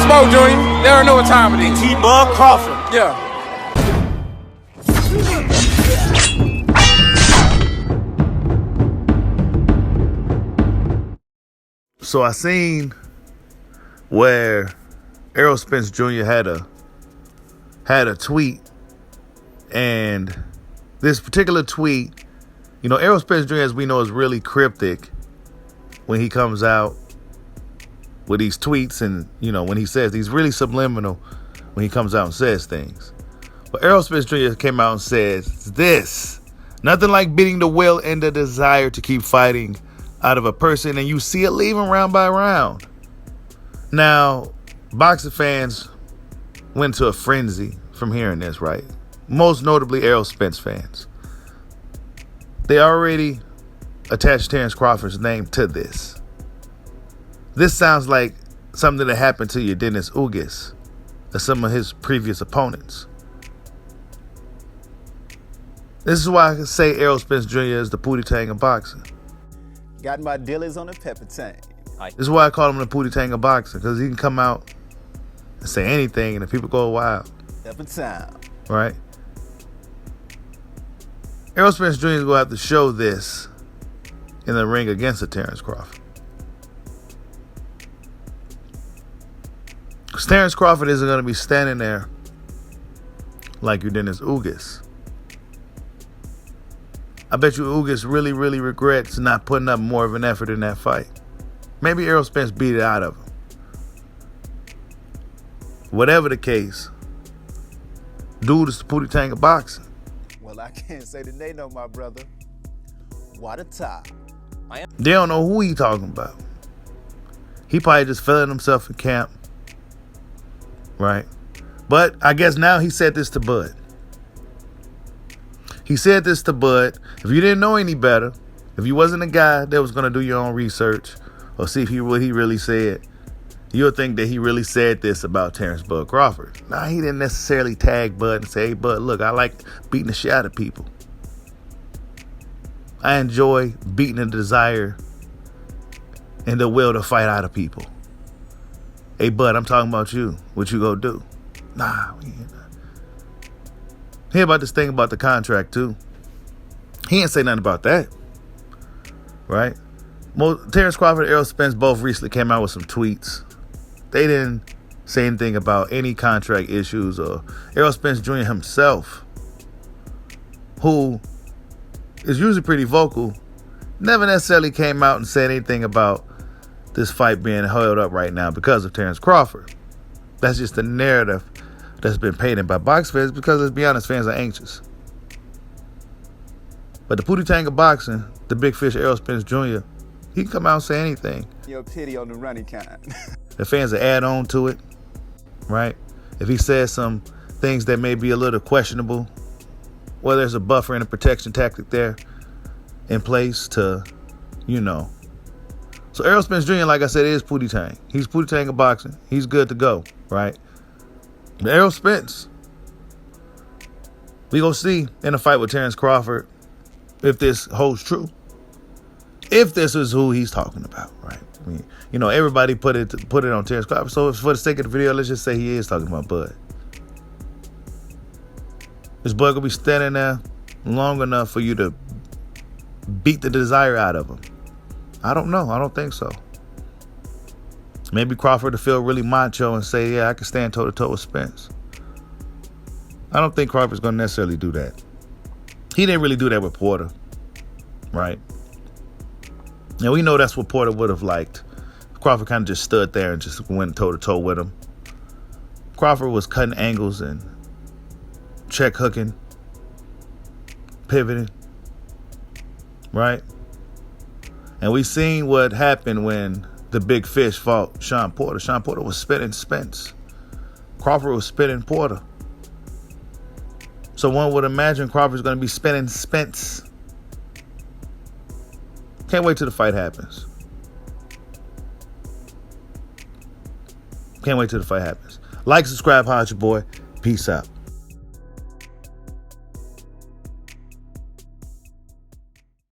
Smoke, Junior. They already know what time it is. T-Bug Crawford. Yeah. So I seen where Errol Spence Jr. had a tweet, and this particular tweet, you know, Errol Spence Jr., as we know, is really cryptic when he comes out with these tweets, and you know, when he says, he's really subliminal when he comes out and says things. But Errol Spence Jr. came out and says this: nothing like beating the will and the desire to keep fighting out of a person, and you see it leaving round by round. Now, boxing fans went to a frenzy from hearing this, right? Most notably Errol Spence fans. They already attached Terrence Crawford's name to this. This sounds like something that happened to your Dennis Ugas or some of his previous opponents. This is why I can say Errol Spence Jr. is the Pootie Tang of boxing. Got my dealers on the pepper tank. This is why I call him the Pootie Tang of boxing, because he can come out and say anything and the people go wild. Pepper time. Right? Errol Spence Jr. is going to have to show this in the ring against the Terrence Crawford. Because Terrence Crawford isn't going to be standing there like your Dennis Ugas. I bet you Ugas really, really regrets not putting up more of an effort in that fight. Maybe Errol Spence beat it out of him. Whatever the case, dude is the Pootie Tang of boxing. Well, I can't say that they know, my brother. What a top. They don't know who he talking about. He probably just feeling himself in camp. Right? But I guess now he said this to Bud. He said this to Bud. If you didn't know any better, if you wasn't a guy that was going to do your own research or see if what he really said, you'll think that he really said this about Terrence Bud Crawford. Nah, he didn't necessarily tag Bud and say, hey, Bud, look, I like beating the shit out of people. I enjoy beating the desire and the will to fight out of people. Hey, Bud, I'm talking about you. What you gonna do? Nah, we ain't. Hear about this thing about the contract, too. He ain't say nothing about that. Right? Terrence Crawford and Errol Spence both recently came out with some tweets. They didn't say anything about any contract issues, or Errol Spence Jr. himself, who is usually pretty vocal, never necessarily came out and said anything about this fight being held up right now because of Terrence Crawford. That's just the narrative that's been painted by box fans, because, let's be honest, fans are anxious. But the Pootie Tang of boxing, the big fish Errol Spence Jr., he can come out and say anything. Your pity on the running kind. The fans will add on to it, right? If he says some things that may be a little questionable, well, there's a buffer and a protection tactic there in place to, you know. So Errol Spence Jr., like I said, is Pootie Tang. He's Pootie Tang of boxing. He's good to go, right? But Errol Spence, we gonna see in a fight with Terrence Crawford if this holds true. If this is who he's talking about, right? I mean, you know, everybody put it on Terrence Crawford. So for the sake of the video, let's just say he is talking about Bud. Is Bud gonna be standing there long enough for you to beat the desire out of him? I don't know. I don't think so. Maybe Crawford to feel really macho and say, yeah, I can stand toe-to-toe with Spence. I don't think Crawford's going to necessarily do that. He didn't really do that with Porter, right? And we know that's what Porter would have liked. Crawford kind of just stood there and just went toe-to-toe with him. Crawford was cutting angles and check hooking, pivoting, right? And we seen what happened when the big fish fought Sean Porter. Sean Porter was spitting Spence. Crawford was spitting Porter. So one would imagine Crawford's going to be spitting Spence. Can't wait till the fight happens. Can't wait till the fight happens. Like, subscribe, holla at your boy. Peace out.